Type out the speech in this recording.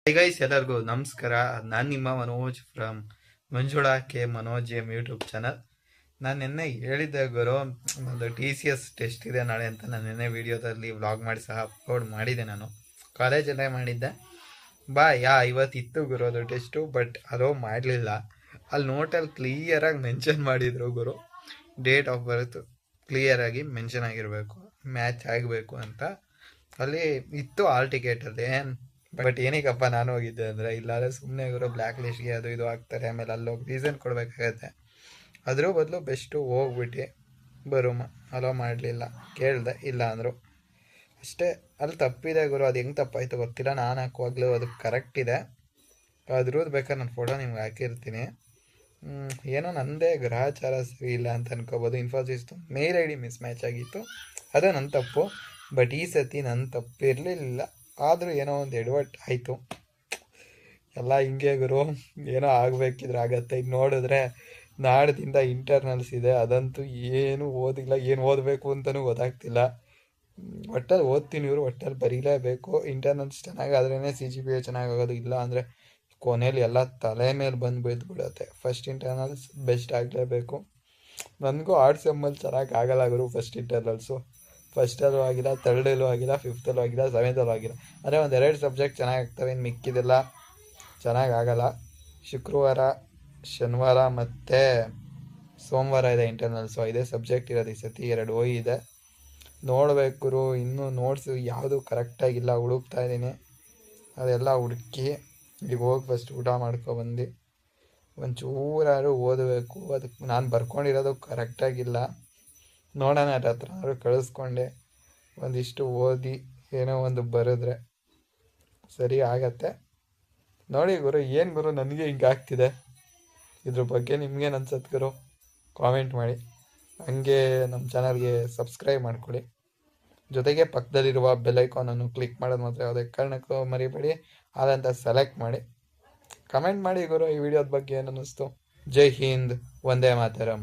High guys, ಎಲ್ಲರಿಗೂ ನಮಸ್ಕಾರ. ನಾನು ನಿಮ್ಮ Manoj from Manjula K Manoj M YouTube channel. ನಾನು ನಿನ್ನೆ ಹೇಳಿದ್ದೆ ಗುರು, ಒಂದು TCS ಟೆಸ್ಟ್ ಇದೆ ನಾಳೆ ಅಂತ. ನಾನು ನಿನ್ನೆ ವಿಡಿಯೋದಲ್ಲಿ ವ್ಲಾಗ್ ಮಾಡಿ ಸಹ ಅಪ್ಲೋಡ್ ಮಾಡಿದ್ದೆ. ನಾನು ಕಾಲೇಜಲ್ಲೇ ಮಾಡಿದ್ದೆ. ಇವತ್ತಿತ್ತು ಗುರು ಅದು ಟೆಸ್ಟು, ಬಟ್ ಅಲೋ ಮಾಡಲಿಲ್ಲ. ಅಲ್ಲಿ ನೋಟಲ್ಲಿ ಕ್ಲಿಯರಾಗಿ ಮೆನ್ಷನ್ ಮಾಡಿದರು ಗುರು, ಡೇಟ್ ಆಫ್ ಬರ್ತ್ ಕ್ಲಿಯರಾಗಿ ಮೆನ್ಷನ್ ಆಗಿರಬೇಕು, ಮ್ಯಾಚ್ ಆಗಬೇಕು ಅಂತ. ಅಲ್ಲಿ ಇತ್ತು ಆಲ್ ಟಿಕೆಟಲ್ಲಿ. ಬಟ್ ಏನಕ್ಕಪ್ಪ ನಾನು ಹೋಗಿದ್ದೆ ಅಂದರೆ, ಇಲ್ಲಾಂದರೆ ಸುಮ್ಮನೆ ಇವರು ಬ್ಲ್ಯಾಕ್ ಲಿಸ್ಟ್ಗೆ ಅದು ಇದು ಹಾಕ್ತಾರೆ, ಆಮೇಲೆ ಅಲ್ಲಿ ಹೋಗಿ ರೀಸನ್ ಕೊಡಬೇಕಾಗತ್ತೆ. ಅದ್ರ ಬದಲು ಬೆಸ್ಟು ಹೋಗ್ಬಿಟ್ಟು ಬರೋಮ. ಅಲೋ ಮಾಡಲಿಲ್ಲ, ಕೇಳಿದೆ, ಇಲ್ಲ ಅಂದರು ಅಷ್ಟೇ. ಅಲ್ಲಿ ತಪ್ಪಿದೆ ಗುರು, ಅದು ಹೆಂಗೆ ತಪ್ಪಾಯಿತು ಗೊತ್ತಿಲ್ಲ. ನಾನು ಹಾಕುವಾಗಲೂ ಅದು ಕರೆಕ್ಟ್ ಇದೆ. ಅದ್ರದ್ದು ಬೇಕಾದ್ರೆ ನಾನು ಫೋಟೋ ನಿಮ್ಗೆ ಹಾಕಿರ್ತೀನಿ. ಏನೋ ನನ್ನದೇ ಗ್ರಹಚಾರ ಸರಿ ಇಲ್ಲ ಅಂತ ಅನ್ಕೋಬೋದು. ಇನ್ಫೋಸಿಸ್ತು ಮೇಲ್ ID ಮಿಸ್ ಮ್ಯಾಚ್ ಆಗಿತ್ತು, ಅದು ನನ್ನ ತಪ್ಪು. ಬಟ್ ಈ ಸತಿ ನನ್ನ ತಪ್ಪಿರಲಿಲ್ಲ, ಆದರೂ ಏನೋ ಒಂದು ಎಡವಟ್ ಆಯಿತು. ಎಲ್ಲ ಹಿಂಗೆ ಗುರು, ಏನೋ ಆಗಬೇಕಿದ್ರೆ ಆಗತ್ತೆ. ಈಗ ನೋಡಿದ್ರೆ ನಾಡ್ದಿಂದ ಇಂಟರ್ನಲ್ಸ್ ಇದೆ, ಅದಂತೂ ಏನು ಓದಿಲ್ಲ, ಏನು ಓದಬೇಕು ಅಂತಲೂ ಗೊತ್ತಾಗ್ತಿಲ್ಲ. ಒಟ್ಟಲ್ಲಿ ಓದ್ತೀನಿ ಇವರು, ಒಟ್ಟಲ್ಲಿ ಬರೀಲೇಬೇಕು. ಇಂಟರ್ನಲ್ಸ್ ಚೆನ್ನಾಗಾದ್ರೇ CGPA ಚೆನ್ನಾಗಾಗೋದು, ಇಲ್ಲ ಅಂದರೆ ಕೊನೆಯಲ್ಲಿ ಎಲ್ಲ ತಲೆ ಮೇಲೆ ಬಂದು ಬಿದ್ದುಬಿಡುತ್ತೆ. ಫಸ್ಟ್ ಇಂಟರ್ನಲ್ಸ್ ಬೆಸ್ಟ್ ಆಗಲೇಬೇಕು. ನನಗೂ ಆರ್ಟ್ಸ್ ಎಮ್ಮಲ್ಲಿ ಚೆನ್ನಾಗಿ ಆಗಲ್ಲ ಗುರು ಫಸ್ಟ್ ಇಂಟರ್ನಲ್ಸು. ಫಸ್ಟಲ್ಲೂ ಆಗಿಲ್ಲ, ಥರ್ಡಲ್ಲೂ ಆಗಿಲ್ಲ, ಫಿಫ್ತಲ್ಲೂ ಆಗಿಲ್ಲ, ಸೆವೆಂತಲ್ಲೂ ಆಗಿಲ್ಲ. ಅಂದರೆ ಒಂದೆರಡು ಸಬ್ಜೆಕ್ಟ್ ಚೆನ್ನಾಗಿ ಆಗ್ತವೆ, ಇನ್ನು ಮಿಕ್ಕಿದೆಲ್ಲ ಚೆನ್ನಾಗಿ ಆಗಲ್ಲ. ಶುಕ್ರವಾರ, ಶನಿವಾರ ಮತ್ತು ಸೋಮವಾರ ಇದೆ ಇಂಟರ್ನಲ್ಸು. 5 ಸಬ್ಜೆಕ್ಟ್ ಇರೋದು ಈ ಸತಿ, 2 OE ಇದೆ. ನೋಡಬೇಕು ಗುರು, ಇನ್ನೂ ನೋಟ್ಸು ಯಾವುದು ಕರೆಕ್ಟಾಗಿಲ್ಲ, ಹುಡುಕ್ತಾ ಇದ್ದೀನಿ. ಅದೆಲ್ಲ ಹುಡುಕಿ ಈಗ ಹೋಗಿ ಫಸ್ಟ್ ಊಟ ಮಾಡ್ಕೊಬಂದು ಒಂಚೂರಾರು ಓದಬೇಕು. ಅದಕ್ಕೆ ನಾನು ಬರ್ಕೊಂಡಿರೋದು ಕರೆಕ್ಟಾಗಿಲ್ಲ. ನೋಡೋಣ, ಅದ್ರ ಹತ್ರ ಕಳಿಸ್ಕೊಂಡೆ ಒಂದಿಷ್ಟು ಓದಿ ಏನೋ ಒಂದು ಬರೆದ್ರೆ ಸರಿ ಆಗತ್ತೆ. ನೋಡಿ ಗುರು, ಏನು ಗುರು ನನಗೆ ಹಿಂಗೆ ಆಗ್ತಿದೆ, ಇದ್ರ ಬಗ್ಗೆ ನಿಮ್ಗೇನು ಅನ್ಸತ್ತೆ ಗುರು? ಕಾಮೆಂಟ್ ಮಾಡಿ. ಹಂಗೆ ನಮ್ಮ ಚಾನಲ್ಗೆ ಸಬ್ಸ್ಕ್ರೈಬ್ ಮಾಡ್ಕೊಳ್ಳಿ. ಜೊತೆಗೆ ಪಕ್ಕದಲ್ಲಿರುವ ಬೆಲ್ ಐಕಾನನ್ನು ಕ್ಲಿಕ್ ಮಾಡೋದು ಮಾತ್ರ ಯಾವುದೇ ಕಾರಣಕ್ಕೂ ಮರಿಬೇಡಿ. ಅದಂತ ಸೆಲೆಕ್ಟ್ ಮಾಡಿ ಕಮೆಂಟ್ ಮಾಡಿ ಗುರು, ಈ ವಿಡಿಯೋದ ಬಗ್ಗೆ ಏನು ಅನ್ನಿಸ್ತು. ಜೈ ಹಿಂದ್, ವಂದೇ ಮಾತರಂ.